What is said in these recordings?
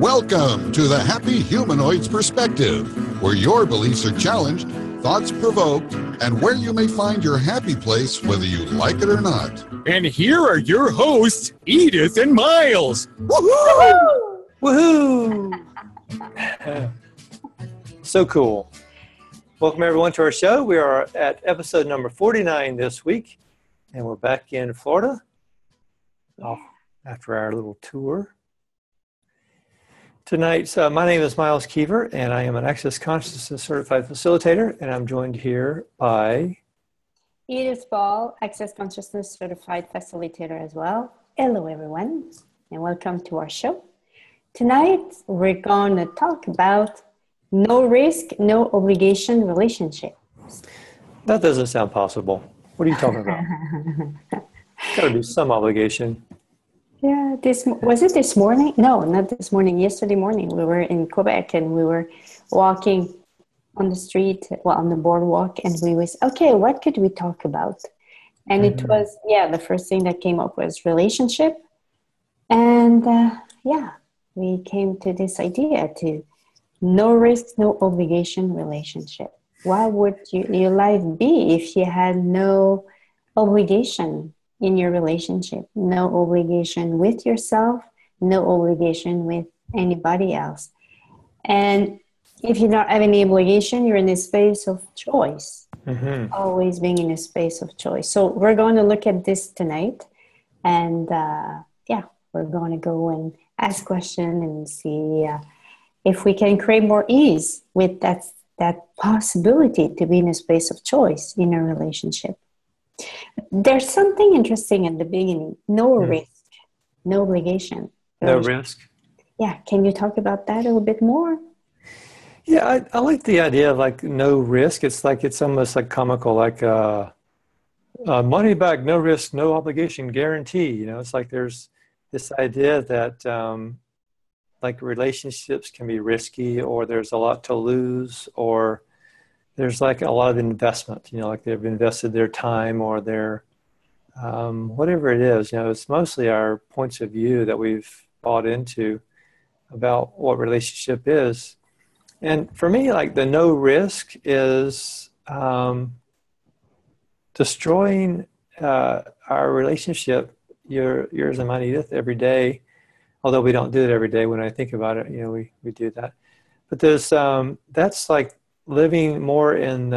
Welcome to the Happy Humanoids Perspective, where your beliefs are challenged, thoughts provoked, and where you may find your happy place whether you like it or not. And here are your hosts, Edith and Miles. Woohoo! Woohoo! So cool. Welcome everyone to our show. We are at episode number 49 this week, and we're back in Florida after our little tour. Tonight, my name is Miles Keever, and I am an Access Consciousness Certified Facilitator, and I'm joined here by Edith Ball, Access Consciousness Certified Facilitator as well. Hello, everyone, and welcome to our show. Tonight, we're going to talk about no risk, no obligation relationships. That doesn't sound possible. What are you talking about? Got to be some obligation. Yeah, was it this morning? No, not this morning. Yesterday morning, we were in Quebec and we were walking on the street, on the boardwalk, and we was, okay, what could we talk about? And it was, the first thing that came up was relationship. And we came to this idea to no risk, no obligation relationship. Why would your life be if you had no obligation in your relationship? No obligation with yourself, no obligation with anybody else. And if you don't have any obligation, you're in a space of choice. Always being in a space of choice. So we're going to look at this tonight. And we're going to go and ask questions and see if we can create more ease with that possibility to be in a space of choice in a relationship. There's something interesting at the beginning. No risk, no obligation. No risk. Yeah. Can you talk about that a little bit more? Yeah, I like the idea of like no risk. It's almost like comical, like money back, no risk, no obligation guarantee. You know, it's like there's this idea that like relationships can be risky, or there's a lot to lose, or there's like a lot of investment, you know, like they've invested their time or their, whatever it is, you know, it's mostly our points of view that we've bought into about what relationship is. And for me, like the no risk is destroying our relationship, yours and mine, Edith, every day. Although we don't do it every day. When I think about it, you know, we do that. But there's, that's like living more in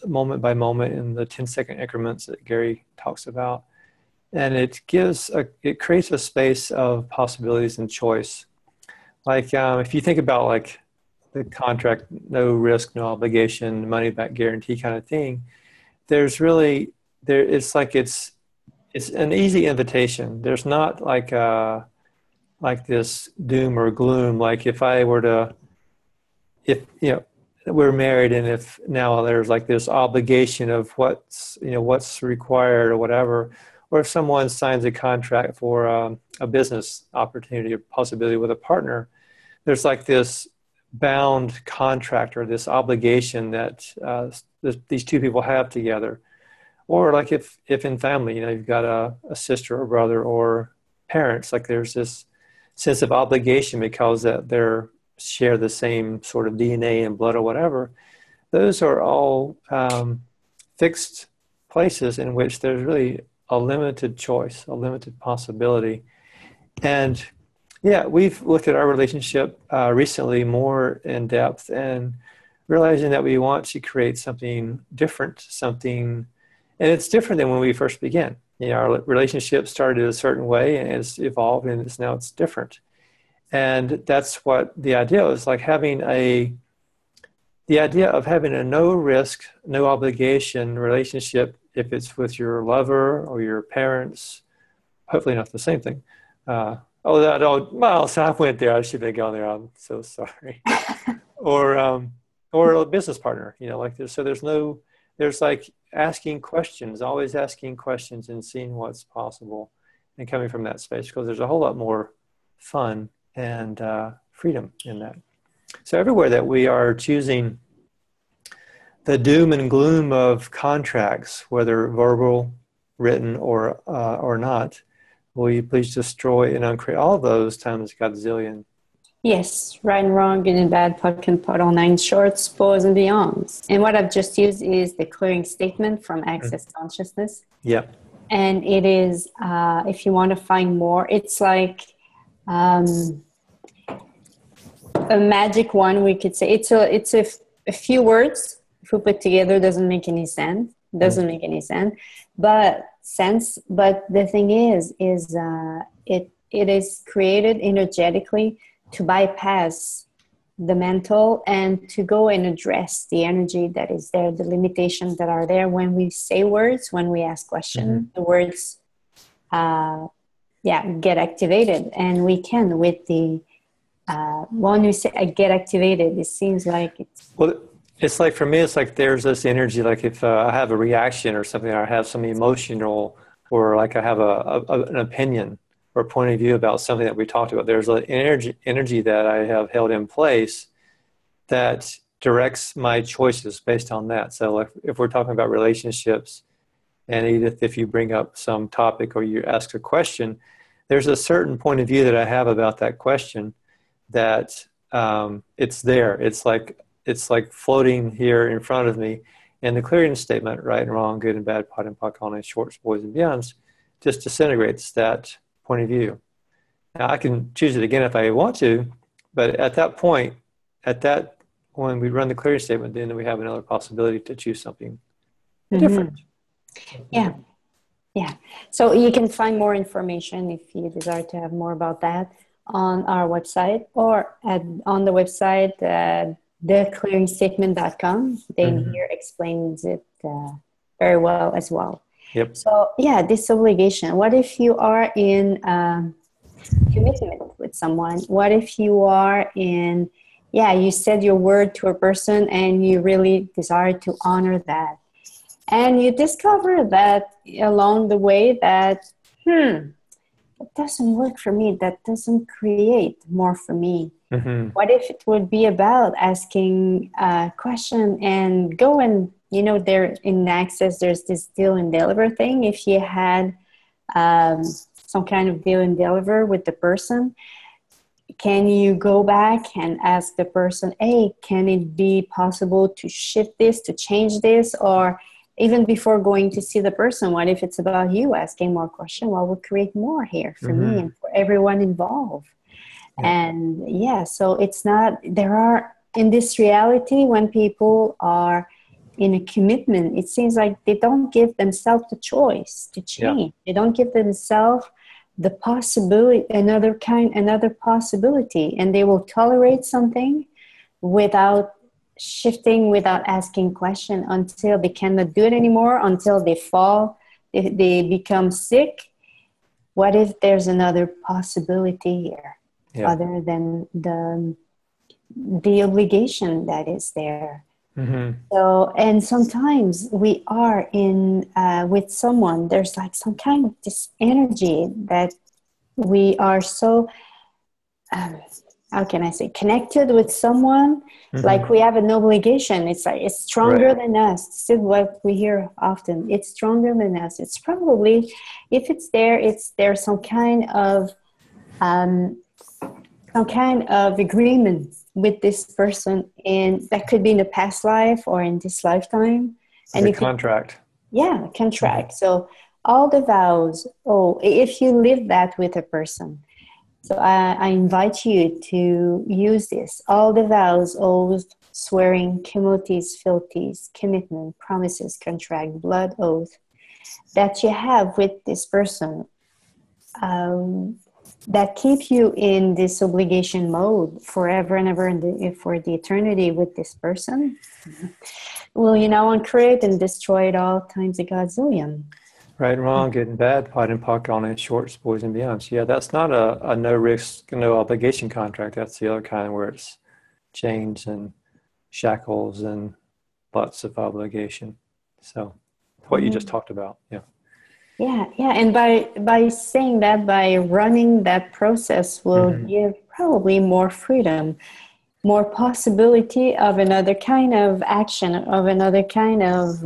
moment by moment in the 10-second increments that Gary talks about. And it creates a space of possibilities and choice. Like if you think about like the contract, no risk, no obligation, money back guarantee kind of thing, there's really, it's an easy invitation. There's not like this doom or gloom. Like if we're married, and if now there's like this obligation of what's required or whatever, or if someone signs a contract for a business opportunity or possibility with a partner, there's like this bound contract or this obligation that these two people have together. Or like if in family, you know, you've got a sister or brother or parents, like there's this sense of obligation because that they're share the same sort of DNA and blood or whatever. Those are all fixed places in which there's really a limited choice, a limited possibility. And yeah, we've looked at our relationship recently more in depth and realizing that we want to create something different, and it's different than when we first began. You know, our relationship started a certain way and it's evolved, and it's different. And that's what the idea is, like the idea of having a no risk, no obligation relationship, if it's with your lover or your parents, hopefully not the same thing. Miles, I went there. I should have gone there. I'm so sorry. or a business partner, you know, like this. So there's like asking questions, always asking questions and seeing what's possible and coming from that space, because there's a whole lot more fun and freedom in that. So everywhere that we are choosing the doom and gloom of contracts, whether verbal, written, or not, will you please destroy and uncreate all those times Godzillion Yes, right and wrong, good and bad, puck and putt, all nine shorts, pros and beyonds. And what I've just used is the clearing statement from Access Consciousness. Yeah. And it is, if you want to find more, it's like a magic one, we could say. It's a few words. If we put together, doesn't make any sense. Doesn't make any sense. But the thing is it is created energetically to bypass the mental and to go and address the energy that is there, the limitations that are there when we say words, when we ask questions, the words get activated. And we can with the when you say get activated, it seems like it's like, for me, it's like there's this energy, like if I have a reaction or something, or I have some emotional, or like I have an opinion or a point of view about something that we talked about, there's an energy that I have held in place that directs my choices based on that. So like if we're talking about relationships, and Edith, if you bring up some topic or you ask a question, there's a certain point of view that I have about that question that it's there. It's like floating here in front of me. And the clearing statement, right and wrong, good and bad, pot and puck, all night shorts, boys and beyonds, just disintegrates that point of view. Now I can choose it again if I want to, but at that point, when we run the clearing statement, then we have another possibility to choose something different. Yeah. So you can find more information if you desire to have more about that on our website or on the website, theclearingstatement.com. Then here explains it very well as well. Yep. So this obligation. What if you are in commitment with someone? What if you are in, you said your word to a person and you really desire to honor that. And you discover that along the way that, it doesn't work for me. That doesn't create more for me. What if it would be about asking a question and go and, there in Access, there's this deal and deliver thing. If you had some kind of deal and deliver with the person, can you go back and ask the person, hey, can it be possible to shift this, to change this? Or even before going to see the person, what if it's about you asking more questions? What would create more here for me and for everyone involved? And so it's not, there are, in this reality, when people are in a commitment, it seems like they don't give themselves the choice to change. They don't give themselves the possibility, another possibility, and they will tolerate something without shifting, without asking questions, until they cannot do it anymore, until they fall, they become sick. What if there's another possibility here? Other than the obligation that is there. So, and sometimes we are in with someone, there's like some kind of this energy that we are so how can I say, connected with someone, like we have an obligation. It's like it's stronger than us. This is what we hear often. It's stronger than us. It's probably, if it's there some kind of agreement with this person, in that could be in the past life or in this lifetime. And a contract. Contract. So all the vows, if you live that with a person. So I invite you to use this. All the vows, oaths, swearing, cumulaties, fealties, commitment, promises, contract, blood oath that you have with this person, that keep you in this obligation mode forever and ever, for the eternity with this person, will you now uncreate and destroy it all times a godzillion. Right and wrong, good and bad, pot and puck, all night shorts, boys and beyonds. Yeah, that's not a no risk, no obligation contract. That's the other kind where it's chains and shackles and lots of obligation. So what you just talked about, Yeah, and by saying that, by running that process, will give probably more freedom, more possibility of another kind of action, of another kind of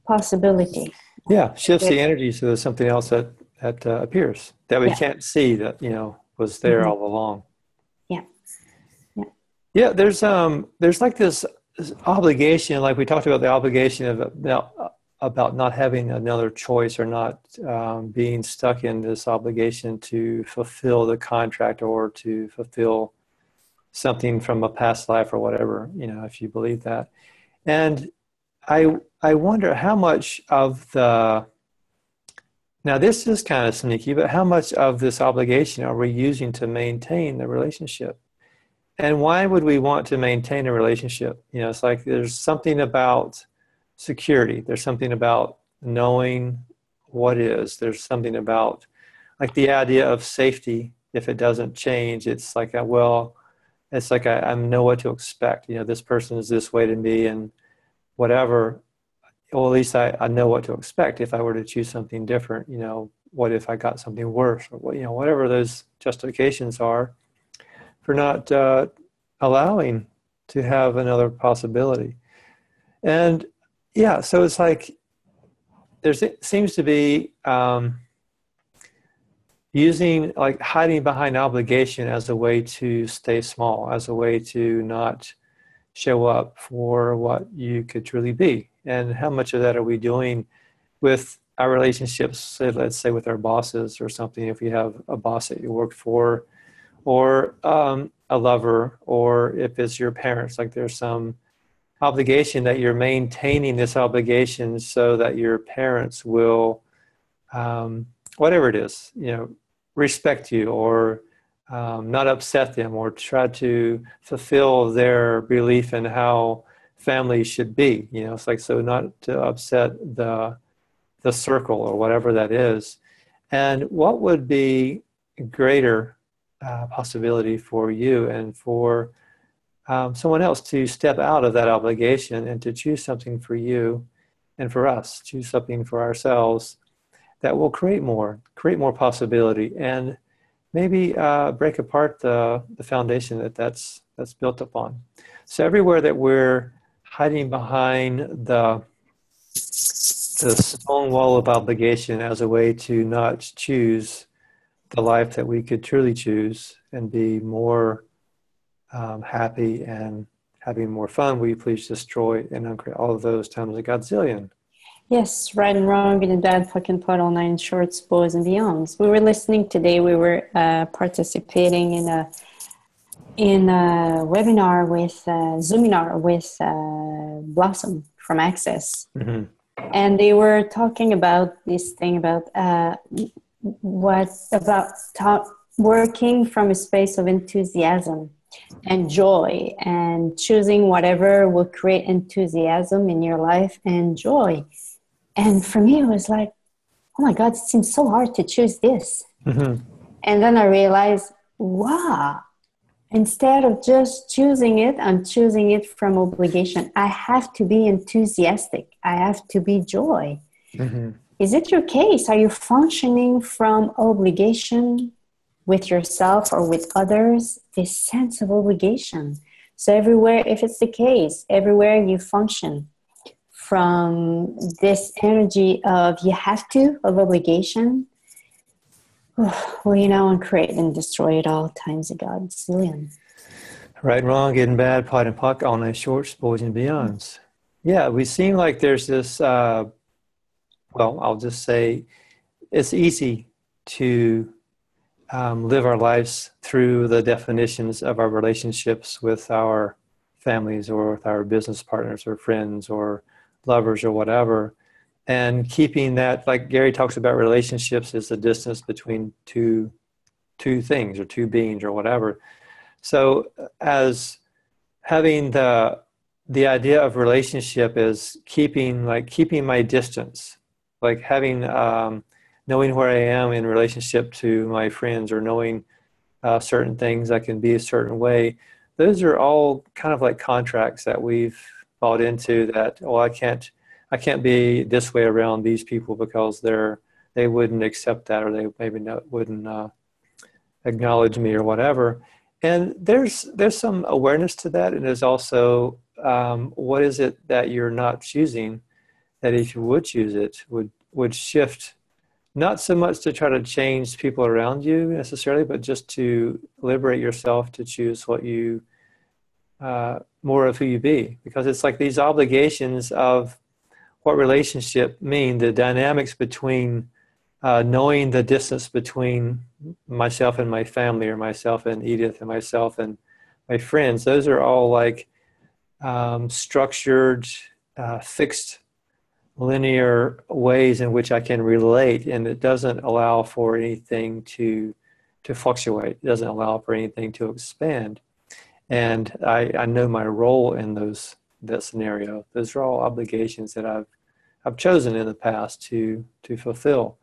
possibility. Yeah, shifts the energy so there's something else that appears that we can't see, that was there all along. Yeah, there's like this obligation, like we talked about the obligation of about not having another choice or not being stuck in this obligation to fulfill the contract or to fulfill something from a past life or whatever, you know, if you believe that. And I wonder how much of the, now this is kind of sneaky, but how much of this obligation are we using to maintain the relationship? And why would we want to maintain a relationship? You know, it's like there's something about security. There's something about knowing what is. There's something about like the idea of safety. If it doesn't change, it's like, well, it's like I know what to expect. You know, this person is this way to me and whatever. Well, at least I know what to expect. If I were to choose something different, you know, what if I got something worse? Or, you know, whatever those justifications are for not allowing to have another possibility. And yeah, so it's like there seems to be using, like hiding behind obligation as a way to stay small, as a way to not show up for what you could truly be. And how much of that are we doing with our relationships, say, let's say with our bosses or something, if you have a boss that you work for, or a lover, or if it's your parents, like there's some obligation that you're maintaining this obligation so that your parents will, whatever it is, you know, respect you or not upset them or try to fulfill their belief in how families should be. You know, it's like, so not to upset the circle or whatever that is. And what would be greater possibility for you and for someone else to step out of that obligation and to choose something for you and for us, choose something for ourselves that will create more possibility and maybe break apart the foundation that's built upon. So everywhere that we're hiding behind the stone wall of obligation as a way to not choose the life that we could truly choose and be more happy and having more fun, will you please destroy and uncreate all of those times a godzillion? Yes, right and wrong, good and bad, fucking pot, all nine shorts, boys and beyonds. We were listening today. We were participating in a webinar with Zoominar with Blossom from Access, and they were talking about this thing about working from a space of enthusiasm and joy, and choosing whatever will create enthusiasm in your life and joy. And for me, it was like, oh my God, it seems so hard to choose this. And then I realized, wow, instead of just choosing it, I'm choosing it from obligation. I have to be enthusiastic. I have to be joy. Is it your case? Are you functioning from obligation with yourself or with others? This sense of obligation. So everywhere, if it's the case, everywhere you function from this energy of you have to, of obligation, well, you know, and create and destroy it all times a godzillion. Right, wrong, good and bad, pot and puck, all night shorts, boys and beyonds. Yeah, we seem like there's this, well, I'll just say it's easy to live our lives through the definitions of our relationships with our families or with our business partners or friends or lovers or whatever. And keeping that, like Gary talks about, relationships is the distance between two things or two beings or whatever. So as having the idea of relationship is keeping my distance, like having, knowing where I am in relationship to my friends, or knowing certain things I can be a certain way. Those are all kind of like contracts that we've bought into, that, well, I can't be this way around these people because they wouldn't accept that, or they maybe wouldn't acknowledge me or whatever. And there's some awareness to that, and there's also what is it that you're not choosing that if you would choose it would shift, not so much to try to change people around you necessarily, but just to liberate yourself to choose what you more of who you be, because it's like these obligations of what relationship mean, the dynamics between knowing the distance between myself and my family, or myself and Edith, and myself and my friends. Those are all like structured, fixed, linear ways in which I can relate, and it doesn't allow for anything to fluctuate. It doesn't allow for anything to expand. And I know my role in that scenario. Those are all obligations that I've chosen in the past to fulfill.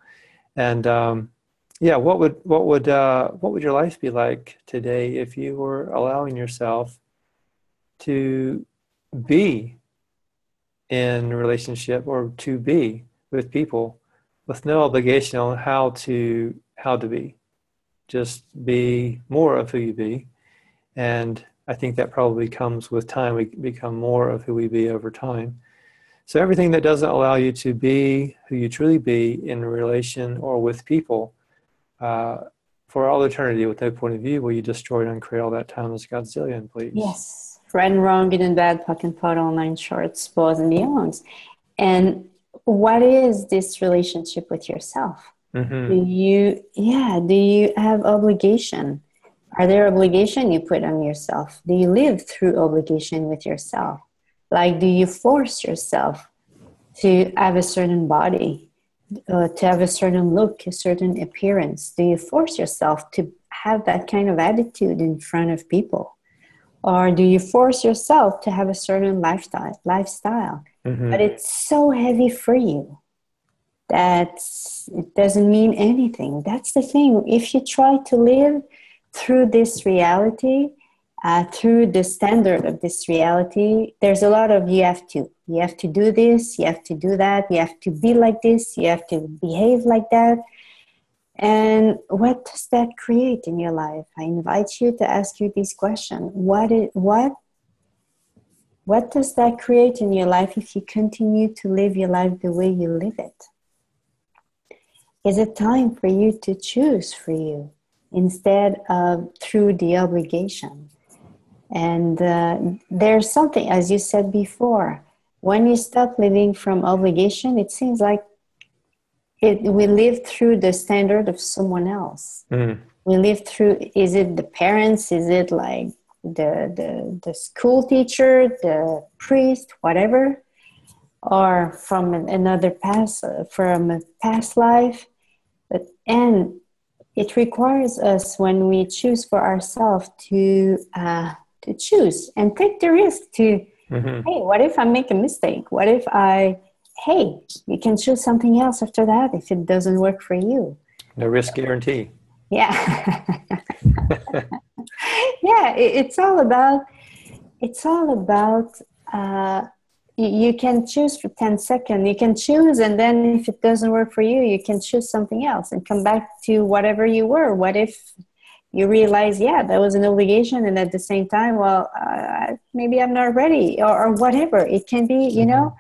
And what would your life be like today if you were allowing yourself to be in a relationship, or to be with people with no obligation on how to be? Just be more of who you be. And I think that probably comes with time. We become more of who we be over time. So everything that doesn't allow you to be who you truly be in relation or with people for all eternity with no point of view, will you destroy and uncreate all that time as Godzillion, please? Yes. Right and wrong, good and bad, puck and pot, all nine shorts, boys and beyonds. And what is this relationship with yourself? Mm-hmm. Do you have obligation? Are there obligation you put on yourself? Do you live through obligation with yourself? Like, do you force yourself to have a certain body, to have a certain look, a certain appearance? Do you force yourself to have that kind of attitude in front of people? Or do you force yourself to have a certain lifestyle? Mm-hmm. But it's so heavy for you that it doesn't mean anything. That's the thing. If you try to live through this reality, through the standard of this reality, there's a lot of you have to do this, you have to do that, you have to be like this, you have to behave like that. And what does that create in your life? I invite you to ask you this question. What does that create in your life if you continue to live your life the way you live it? Is it time for you to choose for you instead of through the obligation? And there's something, as you said before, when you stop living from obligation, it seems like we live through the standard of someone else. Mm. We live through, is it the parents? Is it like the school teacher, the priest, whatever? Or from another past, from a past life? And it requires us, when we choose for ourselves, to choose and take the risk to, mm-hmm. Hey, what if I make a mistake? What if hey, you can choose something else after that if it doesn't work for you. No risk guarantee. Yeah. Yeah, it's all about, you can choose for 10 seconds. You can choose, and then if it doesn't work for you, you can choose something else and come back to whatever you were. What if you realize, yeah, that was an obligation, and at the same time, well, maybe I'm not ready, or whatever. It can be, you mm-hmm. know.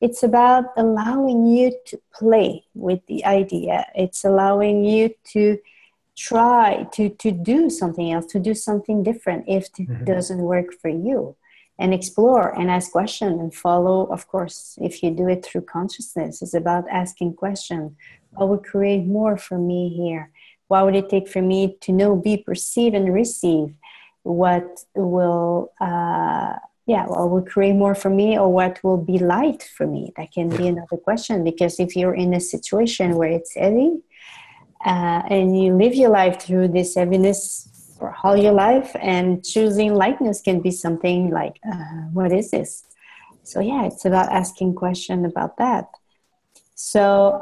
It's about allowing you to play with the idea. It's allowing you to try to do something else, to do something different if it mm-hmm. doesn't work for you, and explore and ask questions and follow. Of course, if you do it through consciousness, it's about asking questions. What would create more for me here? What would it take for me to know, be, perceive, and receive? What will... what will create more for me, or what will be light for me? That can be another question, because if you're in a situation where it's heavy and you live your life through this heaviness for all your life, and choosing lightness can be something like, what is this? So yeah, it's about asking questions about that. So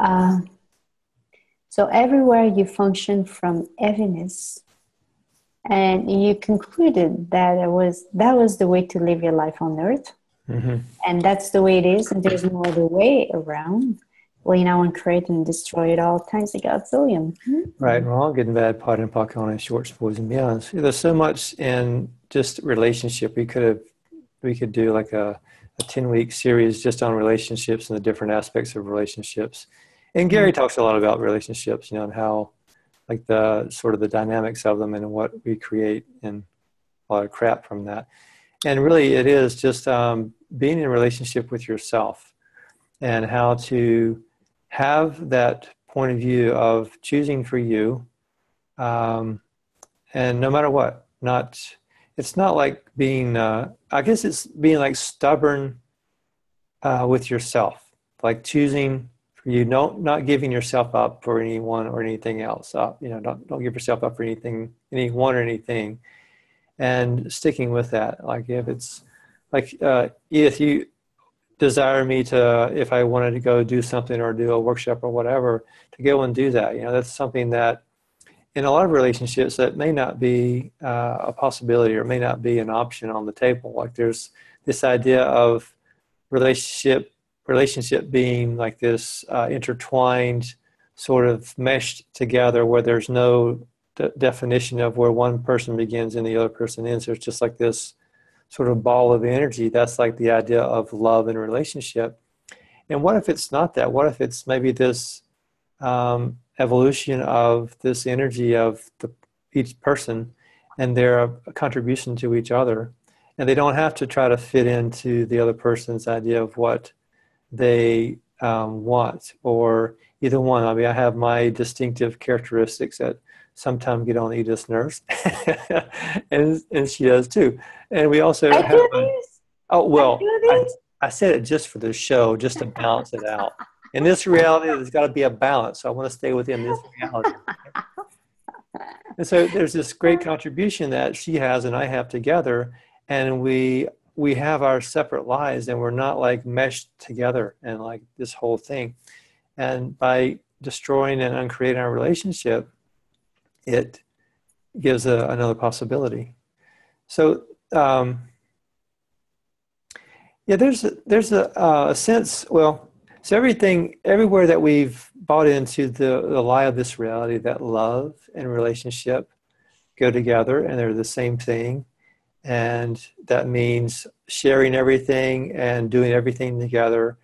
everywhere you function from heaviness, and you concluded that that was the way to live your life on earth. Mm-hmm. And that's the way it is, and there's no other way around. Well, you know, and create and destroy it all times a Godzillion. Mm-hmm. Right, wrong, good and bad, pot and pocket on shorts, boys and beyonds. There's so much in just relationship. We could do like a 10-week series just on relationships and the different aspects of relationships. And Gary talks a lot about relationships, you know, and how, like, the sort of the dynamics of them and what we create, and a lot of crap from that. And really, it is just being in a relationship with yourself and how to have that point of view of choosing for you. And no matter what, it's not like being, I guess it's being like stubborn with yourself, like choosing for you, not giving yourself up for anyone or anything else. Don't give yourself up for anyone or anything, and sticking with that. Like if it's like if you desire me to, if I wanted to go do something or do a workshop or whatever, to go and do that. That's something that in a lot of relationships that may not be a possibility or may not be an option on the table. Like there's this idea of relationship being like this intertwined, sort of meshed together, where there's no definition of where one person begins and the other person ends. There's just like this sort of ball of energy. That's like the idea of love and relationship. And what if it's not that? What if it's maybe this evolution of this energy of each person and their contribution to each other? And they don't have to try to fit into the other person's idea of what they want, or either one. I mean, I have my distinctive characteristics that sometimes get on Edith's nerves, and she does too. And we also have. Oh well, I said it just for the show, just to balance it out. In this reality, there's got to be a balance. So I want to stay within this reality. And so there's this great contribution that she has and I have together, and we have our separate lives, and we're not like meshed together and like this whole thing. And by destroying and uncreating our relationship, it gives another possibility. So there's a sense. Well, so everywhere that we've bought into the lie of this reality, that love and relationship go together and they're the same thing. And that means sharing everything and doing everything together.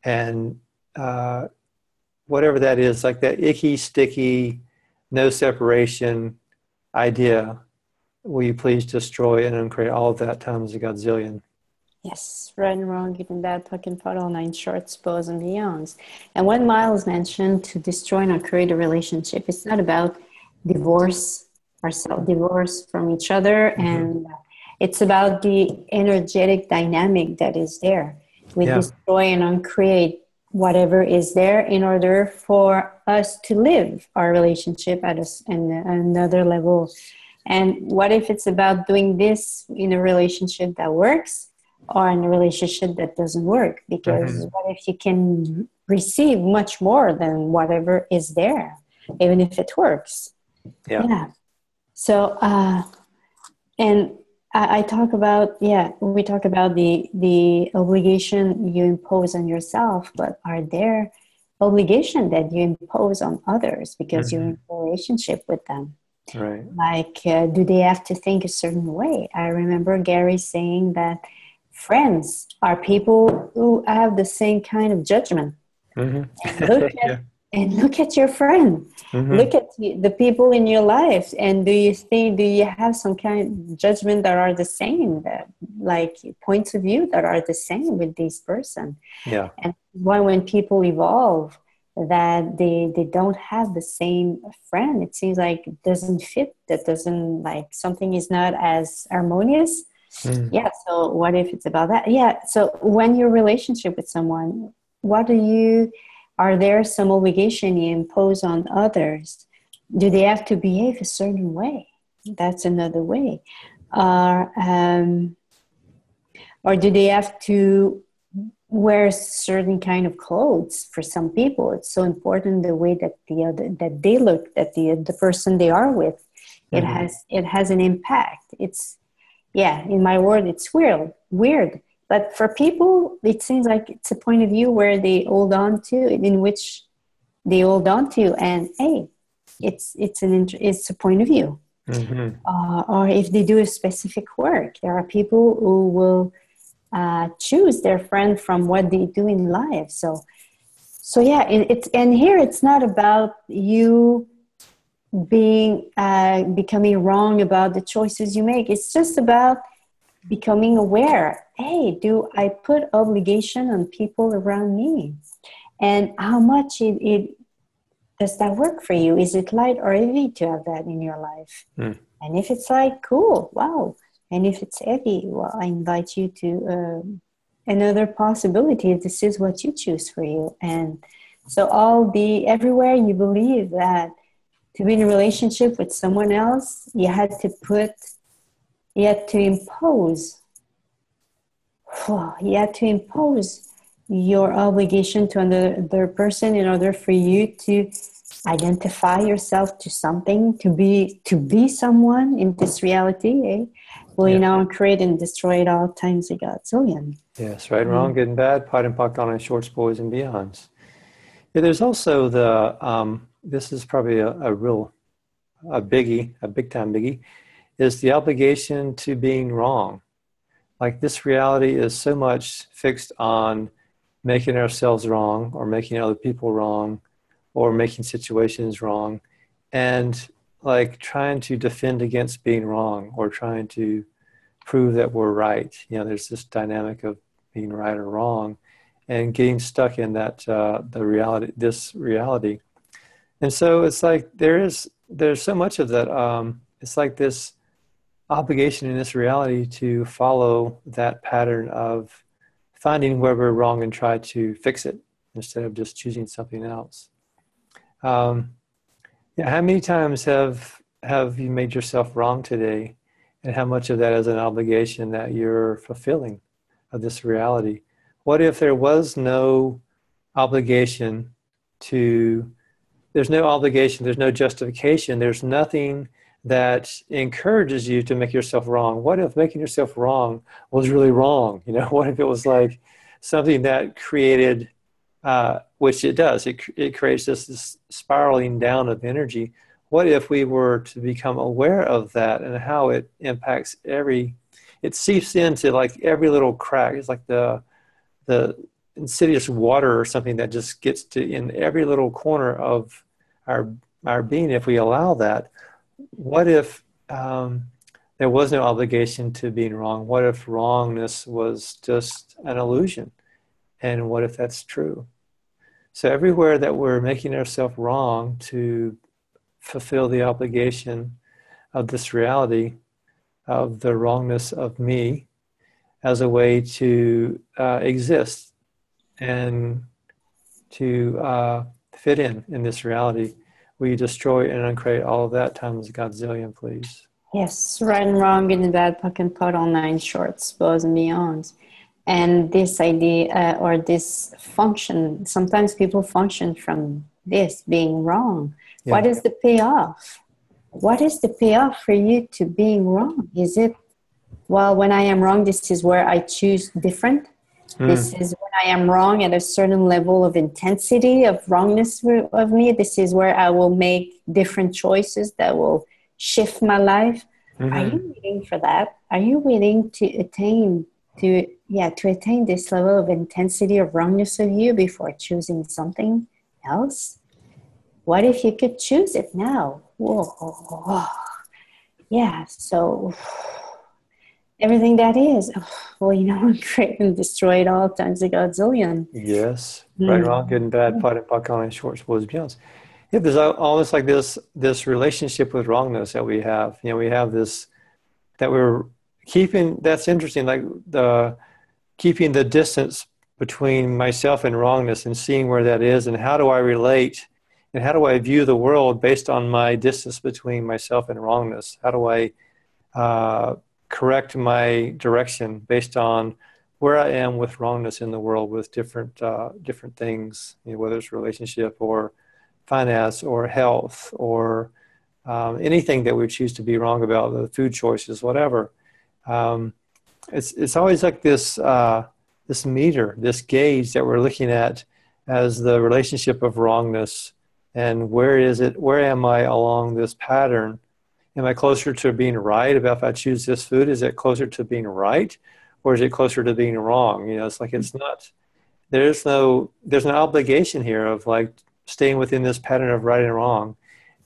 And whatever that is, like that icky, sticky, no separation idea, will you please destroy and uncreate all of that times a godzillion? Yes, right and wrong, even that, talking about all nine shorts, bows, and beyonds. And when Miles mentioned to destroy and uncreate a relationship, it's not about divorce from each other, and it's about the energetic dynamic that is there. We destroy and uncreate whatever is there in order for us to live our relationship at another level. And what if it's about doing this in a relationship that works or in a relationship that doesn't work? Because what if you can receive much more than whatever is there, even if it works? Yeah. So, and I talk about, we talk about the obligation you impose on yourself, but are there obligations that you impose on others because you're in a relationship with them? Right. Like, do they have to think a certain way? I remember Gary saying that friends are people who have the same kind of judgment. And look at your friend. Look at the people in your life, and do you have some kind of judgment that are the same, like points of view that are the same with this person? And when people evolve, that they don't have the same friend, it seems like it doesn't fit, that doesn't, like, something is not as harmonious. So what if it's about that? So when your relationship with someone, are there some obligation you impose on others? Do they have to behave a certain way? That's another way. Or do they have to wear certain kind of clothes? For some people, it's so important the way that that they look, that the person they are with, it has an impact. It's, in my word, it's weird. But for people, it seems like it's a point of view where they hold on to, and hey, it's a point of view. Or if they do a specific work, there are people who will choose their friend from what they do in life. So and here it's not about you becoming wrong about the choices you make. It's just about becoming aware. Hey, do I put obligation on people around me? And how much it does that work for you? Is it light or heavy to have that in your life? And if it's light, cool, wow. And if it's heavy, well, I invite you to another possibility. This is what you choose for you. And so everywhere you believe that to be in a relationship with someone else, you had to impose your obligation to another person in order for you to identify yourself to something, to be someone in this reality, eh? Well, you know, create and destroy it all times a godzillion. Yes, right, wrong, good and bad, pot and pock on shorts, boys and beyonds. Yeah, there's also this is probably a biggie, a big time biggie, is the obligation to being wrong. Like this reality is so much fixed on making ourselves wrong or making other people wrong or making situations wrong, and like trying to defend against being wrong or trying to prove that we're right. You know, there's this dynamic of being right or wrong and getting stuck in that this reality. And so it's like there's so much of that. It's like this obligation in this reality to follow that pattern of finding where we're wrong and try to fix it instead of just choosing something else. How many times have you made yourself wrong today, and how much of that is an obligation that you're fulfilling of this reality? What if there was no obligation there's no obligation, there's no justification, there's nothing that encourages you to make yourself wrong? What if making yourself wrong was really wrong? You know, what if it was like something that created, which it does, it creates this spiraling down of energy. What if we were to become aware of that and how it impacts it seeps into like every little crack. It's like the insidious water or something that just gets to in every little corner of our being if we allow that. What if there was no obligation to being wrong? What if wrongness was just an illusion? And what if that's true? So everywhere that we're making ourselves wrong to fulfill the obligation of this reality, of the wrongness of me, as a way to exist and to fit in this reality, we destroy and uncreate all of that times a godzillion, please. Yes, right and wrong, good and bad, puck and pot, all nine shorts, bows and beyonds. And this idea or this function, sometimes people function from this being wrong. Yeah. What is the payoff? What is the payoff for you to being wrong? Is it, well, when I am wrong, this is where I choose different? This is when I am wrong at a certain level of intensity of wrongness of me. This is where I will make different choices that will shift my life. Are you waiting for that? Are you waiting to attain this level of intensity of wrongness of you before choosing something else? What if you could choose it now? Whoa. Yeah, so everything that is, well, you know, create and destroy it all times a godzillion. Yes, right, wrong, good and bad, pot and puck on shorts, boys and beyonds. Yeah, there's almost like this relationship with wrongness that we have. You know, we have this that we're keeping. That's interesting, like keeping the distance between myself and wrongness and seeing where that is and how do I relate and how do I view the world based on my distance between myself and wrongness? How do I correct my direction based on where I am with wrongness in the world with different things, you know, whether it's relationship or finance or health or anything that we choose to be wrong about, the food choices, whatever. It's always like this meter, this gauge that we're looking at as the relationship of wrongness, and where am I along this pattern? Am I closer to being right about if I choose this food? Is it closer to being right, or is it closer to being wrong? You know, it's like it's not. There's an obligation here of like staying within this pattern of right and wrong,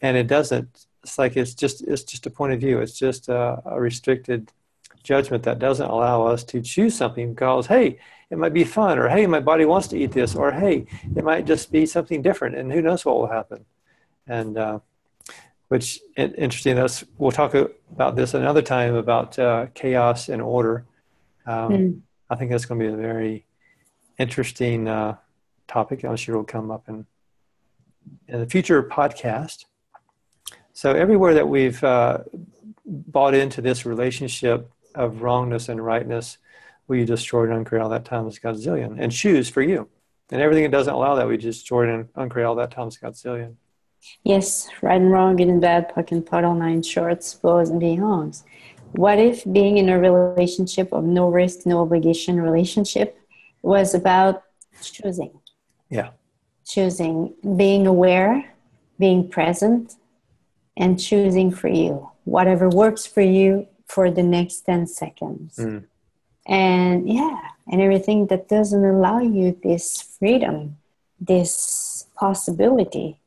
and it doesn't. It's like it's just a point of view. It's just a restricted judgment that doesn't allow us to choose something because, hey, it might be fun, or hey, my body wants to eat this, or hey, it might just be something different, and who knows what will happen. And which, interesting, we'll talk about this another time about chaos and order. I think that's going to be a very interesting topic. I'm sure it'll come up in the future podcast. So everywhere that we've bought into this relationship of wrongness and rightness, we destroy and uncreate all that times Godzillion and choose for you. And everything that doesn't allow that, we destroy and uncreate all that times Godzillion. Yes, right and wrong, good and bad, puck and puddle, 9 shorts, bows and beyonds. What if being in a relationship of no risk, no obligation relationship was about choosing? Yeah. Choosing, being aware, being present, and choosing for you. Whatever works for you for the next 10 seconds. And and everything that doesn't allow you this freedom, this possibility,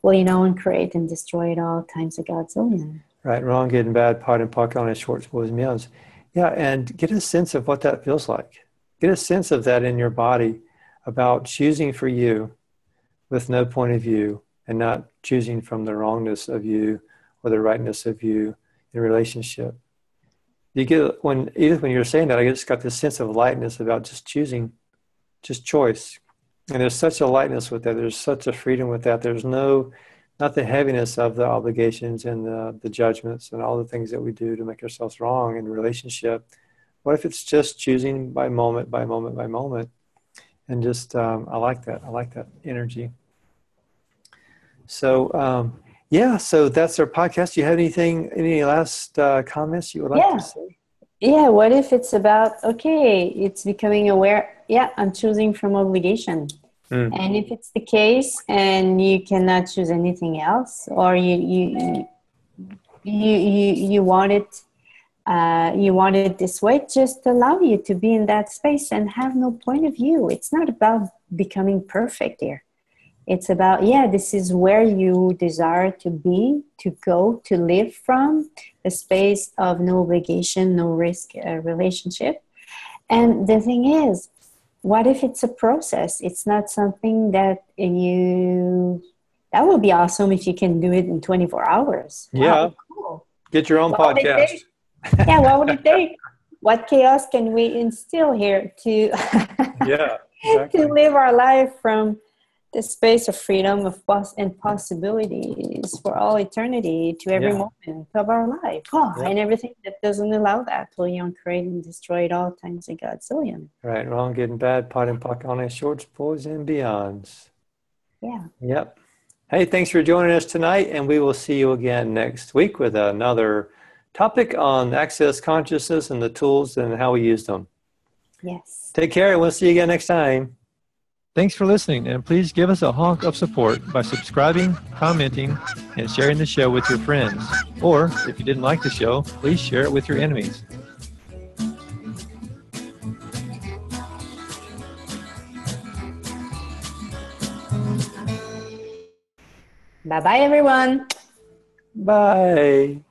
will and create and destroy it all times a Godzillion. Right, wrong, good and bad, pot and puck on his shorts, boys and beyonds. Yeah, and get a sense of what that feels like. Get a sense of that in your body about choosing for you with no point of view and not choosing from the wrongness of you or the rightness of you in relationship. You get when you're saying that, I just got this sense of lightness about just choosing, just choice. And there's such a lightness with that. There's such a freedom with that. There's not the heaviness of the obligations and the judgments and all the things that we do to make ourselves wrong in relationship. What if it's just choosing by moment, by moment, by moment? And just, I like that. I like that energy. So, so that's our podcast. Do you have any last comments you would like to say? Yeah, what if it's about, it's becoming aware, I'm choosing from obligation. And if it's the case and you cannot choose anything else, or you want it this way, just allow you to be in that space and have no point of view. It's not about becoming perfect here. It's about, this is where you desire to be, to go, to live from, a space of no obligation, no risk relationship. And the thing is, what if it's a process? It's not something that that would be awesome if you can do it in 24 hours. Yeah. Wow, cool. Get your own podcast. What would it take? What chaos can we instill here to, to live our life from the space of freedom and possibilities for all eternity to every moment of our life. And everything that doesn't allow that will create and destroy it all times a Godzillion. Right, wrong, good and bad, pot and puck on his shorts, boys and beyonds. Yeah. Yep. Hey, thanks for joining us tonight, and we will see you again next week with another topic on access consciousness and the tools and how we use them. Yes. Take care, and we'll see you again next time. Thanks for listening, and please give us a honk of support by subscribing, commenting, and sharing the show with your friends. Or, if you didn't like the show, please share it with your enemies. Bye-bye, everyone. Bye.